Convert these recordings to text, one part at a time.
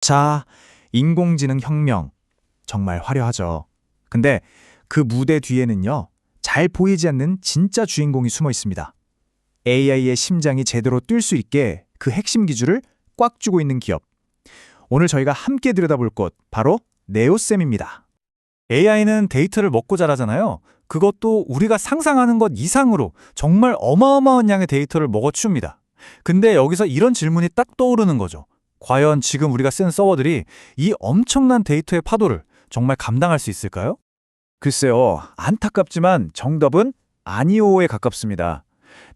자, 인공지능 혁명. 정말 화려하죠. 근데 그 무대 뒤에는요, 잘 보이지 않는 진짜 주인공이 숨어 있습니다. AI의 심장이 제대로 뛸 수 있게 그 핵심 기술을 꽉 쥐고 있는 기업. 오늘 저희가 함께 들여다볼 곳, 바로 네오셈입니다. AI는 데이터를 먹고 자라잖아요. 그것도 우리가 상상하는 것 이상으로 정말 어마어마한 양의 데이터를 먹어치웁니다. 근데 여기서 이런 질문이 딱 떠오르는 거죠. 과연 지금 우리가 쓴 서버들이 이 엄청난 데이터의 파도를 정말 감당할 수 있을까요? 글쎄요, 안타깝지만 정답은 아니오에 가깝습니다.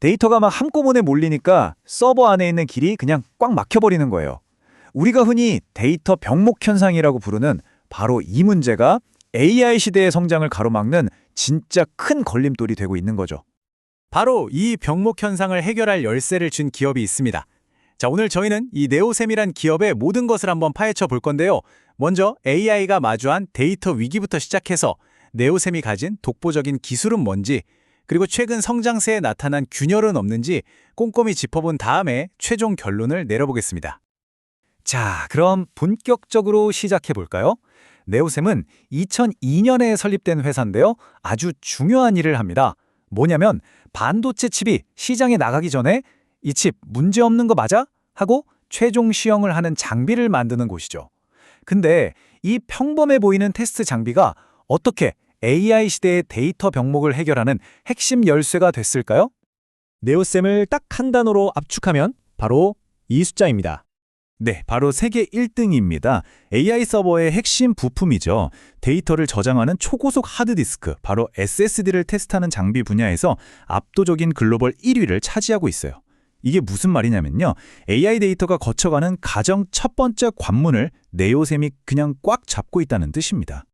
데이터가 막 한꺼번에 몰리니까 서버 안에 있는 길이 그냥 꽉 막혀버리는 거예요. 우리가 흔히 데이터 병목 현상이라고 부르는 바로 이 문제가 AI 시대의 성장을 가로막는 진짜 큰 걸림돌이 되고 있는 거죠. 바로 이 병목 현상을 해결할 열쇠를 준 기업이 있습니다. 자, 오늘 저희는 이 네오셈이란 기업의 모든 것을 한번 파헤쳐 볼 건데요. 먼저 AI가 마주한 데이터 위기부터 시작해서 네오셈이 가진 독보적인 기술은 뭔지, 그리고 최근 성장세에 나타난 균열은 없는지 꼼꼼히 짚어본 다음에 최종 결론을 내려보겠습니다. 자, 그럼 본격적으로 시작해 볼까요? 네오셈은 2002년에 설립된 회사인데요. 아주 중요한 일을 합니다. 뭐냐면 반도체 칩이 시장에 나가기 전에 이 칩 문제 없는 거 맞아? 하고 최종 시험을 하는 장비를 만드는 곳이죠. 근데 이 평범해 보이는 테스트 장비가 어떻게 AI 시대의 데이터 병목을 해결하는 핵심 열쇠가 됐을까요? 네오셈을 딱 한 단어로 압축하면 바로 이 숫자입니다. 네, 바로 세계 1등입니다. AI 서버의 핵심 부품이죠. 데이터를 저장하는 초고속 하드디스크, 바로 SSD를 테스트하는 장비 분야에서 압도적인 글로벌 1위를 차지하고 있어요. 이게 무슨 말이냐면요. AI 데이터가 거쳐가는 가장 첫 번째 관문을 네오셈이 그냥 꽉 잡고 있다는 뜻입니다.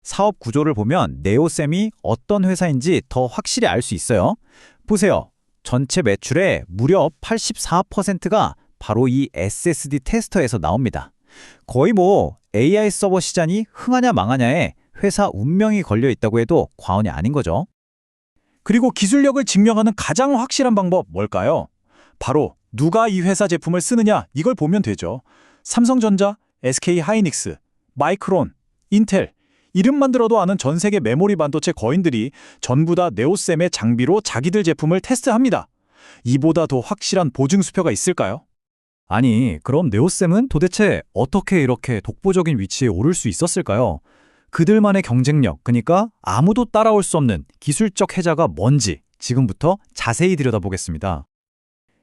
사업 구조를 보면 네오셈이 어떤 회사인지 더 확실히 알 수 있어요. 보세요. 전체 매출의 무려 84%가 바로 이 SSD 테스터에서 나옵니다. 거의 AI 서버 시장이 흥하냐 망하냐에 회사 운명이 걸려 있다고 해도 과언이 아닌 거죠. 그리고 기술력을 증명하는 가장 확실한 방법 뭘까요? 바로 누가 이 회사 제품을 쓰느냐 이걸 보면 되죠. 삼성전자, SK하이닉스, 마이크론, 인텔, 이름만 들어도 아는 전 세계 메모리 반도체 거인들이 전부 다 네오셈의 장비로 자기들 제품을 테스트합니다. 이보다 더 확실한 보증 수표가 있을까요? 아니, 그럼 네오셈은 도대체 어떻게 이렇게 독보적인 위치에 오를 수 있었을까요? 그들만의 경쟁력, 그러니까 아무도 따라올 수 없는 기술적 해자가 뭔지 지금부터 자세히 들여다보겠습니다.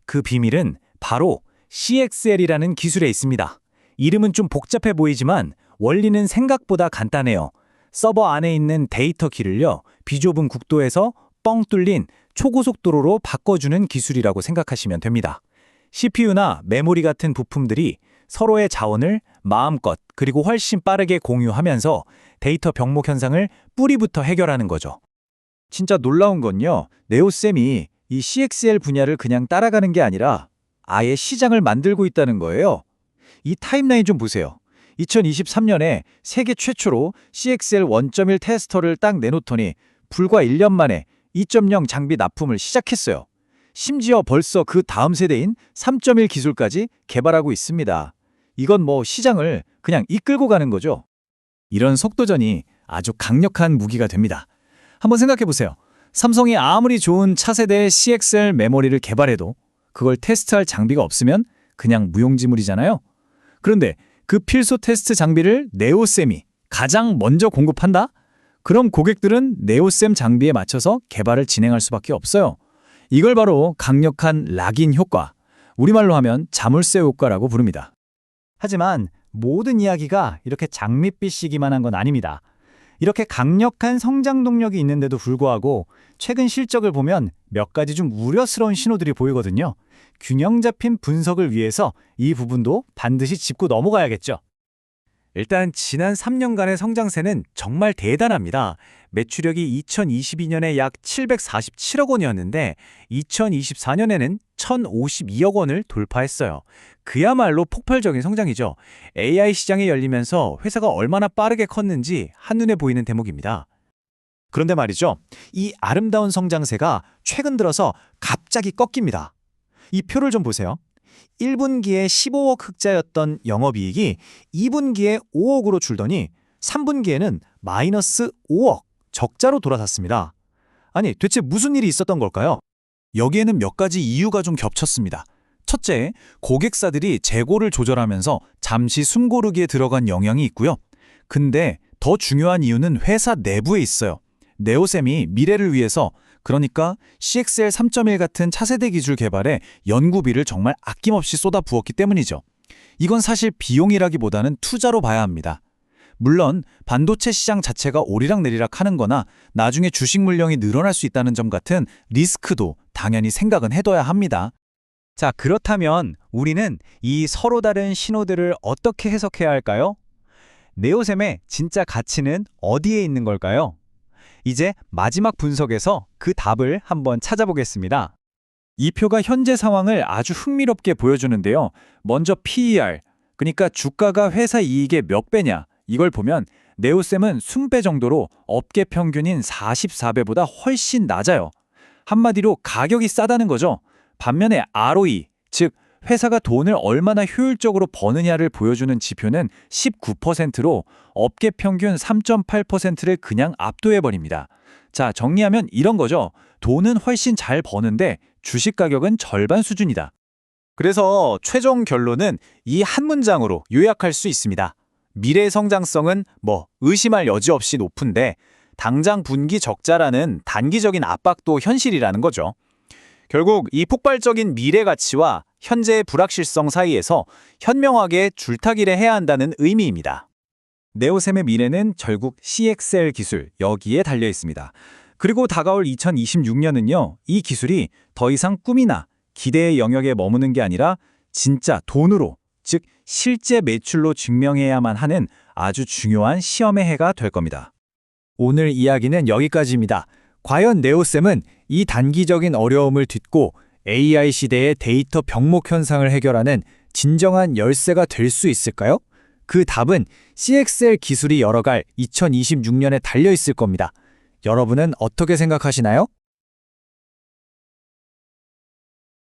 그 비밀은 바로 CXL이라는 기술에 있습니다. 이름은 좀 복잡해 보이지만 원리는 생각보다 간단해요. 서버 안에 있는 데이터 길을요, 비좁은 국도에서 뻥 뚫린 초고속도로로 바꿔주는 기술이라고 생각하시면 됩니다. CPU나 메모리 같은 부품들이 서로의 자원을 마음껏 그리고 훨씬 빠르게 공유하면서 데이터 병목 현상을 뿌리부터 해결하는 거죠. 진짜 놀라운 건요, 네오셈이 이 CXL 분야를 그냥 따라가는 게 아니라 아예 시장을 만들고 있다는 거예요. 이 타임라인 좀 보세요. 2023년에 세계 최초로 CXL 1.1 테스터를 딱 내놓더니 불과 1년 만에 2.0 장비 납품을 시작했어요. 심지어 벌써 그 다음 세대인 3.1 기술까지 개발하고 있습니다. 이건 시장을 그냥 이끌고 가는 거죠. 이런 속도전이 아주 강력한 무기가 됩니다. 한번 생각해 보세요. 삼성이 아무리 좋은 차세대의 CXL 메모리를 개발해도 그걸 테스트할 장비가 없으면 그냥 무용지물이잖아요. 그런데 그 필수 테스트 장비를 네오셈이 가장 먼저 공급한다? 그럼 고객들은 네오셈 장비에 맞춰서 개발을 진행할 수밖에 없어요. 이걸 바로 강력한 락인 효과, 우리말로 하면 자물쇠 효과라고 부릅니다. 하지만 모든 이야기가 이렇게 장밋빛이기만 한 건 아닙니다. 이렇게 강력한 성장 동력이 있는데도 불구하고 최근 실적을 보면 몇 가지 좀 우려스러운 신호들이 보이거든요. 균형 잡힌 분석을 위해서 이 부분도 반드시 짚고 넘어가야겠죠. 일단 지난 3년간의 성장세는 정말 대단합니다. 매출력이 2022년에 약 747억 원이었는데 2024년에는 1,052억 원을 돌파했어요. 그야말로 폭발적인 성장이죠. AI 시장이 열리면서 회사가 얼마나 빠르게 컸는지 한눈에 보이는 대목입니다. 그런데 말이죠. 이 아름다운 성장세가 최근 들어서 갑자기 꺾입니다. 이 표를 좀 보세요. 1분기에 15억 흑자였던 영업이익이 2분기에 5억으로 줄더니 3분기에는 마이너스 5억 적자로 돌아섰습니다. 아니, 대체 무슨 일이 있었던 걸까요? 여기에는 몇 가지 이유가 좀 겹쳤습니다. 첫째, 고객사들이 재고를 조절하면서 잠시 숨고르기에 들어간 영향이 있고요. 근데 더 중요한 이유는 회사 내부에 있어요. 네오셈이 미래를 위해서, 그러니까 CXL 3.1 같은 차세대 기술 개발에 연구비를 정말 아낌없이 쏟아부었기 때문이죠. 이건 사실 비용이라기보다는 투자로 봐야 합니다. 물론 반도체 시장 자체가 오리락내리락 하는 거나 나중에 주식 물량이 늘어날 수 있다는 점 같은 리스크도 당연히 생각은 해둬야 합니다. 자, 그렇다면 우리는 이 서로 다른 신호들을 어떻게 해석해야 할까요? 네오셈의 진짜 가치는 어디에 있는 걸까요? 이제 마지막 분석에서 그 답을 한번 찾아보겠습니다. 이 표가 현재 상황을 아주 흥미롭게 보여주는데요. 먼저 PER, 그러니까 주가가 회사 이익의 몇 배냐, 이걸 보면 네오셈은 20배 정도로 업계 평균인 44배보다 훨씬 낮아요. 한마디로 가격이 싸다는 거죠. 반면에 ROE, 즉 회사가 돈을 얼마나 효율적으로 버느냐를 보여주는 지표는 19%로 업계 평균 3.8%를 그냥 압도해버립니다. 자, 정리하면 이런 거죠. 돈은 훨씬 잘 버는데 주식 가격은 절반 수준이다. 그래서 최종 결론은 이 한 문장으로 요약할 수 있습니다. 미래 성장성은 의심할 여지 없이 높은데 당장 분기 적자라는 단기적인 압박도 현실이라는 거죠. 결국 이 폭발적인 미래 가치와 현재의 불확실성 사이에서 현명하게 줄타기를 해야 한다는 의미입니다. 네오셈의 미래는 결국 CXL 기술, 여기에 달려 있습니다. 그리고 다가올 2026년은요, 이 기술이 더 이상 꿈이나 기대의 영역에 머무는 게 아니라 진짜 돈으로, 즉 실제 매출로 증명해야만 하는 아주 중요한 시험의 해가 될 겁니다. 오늘 이야기는 여기까지입니다. 과연 네오셈은 이 단기적인 어려움을 딛고 AI 시대의 데이터 병목 현상을 해결하는 진정한 열쇠가 될 수 있을까요? 그 답은 CXL 기술이 열어갈 2026년에 달려 있을 겁니다. 여러분은 어떻게 생각하시나요?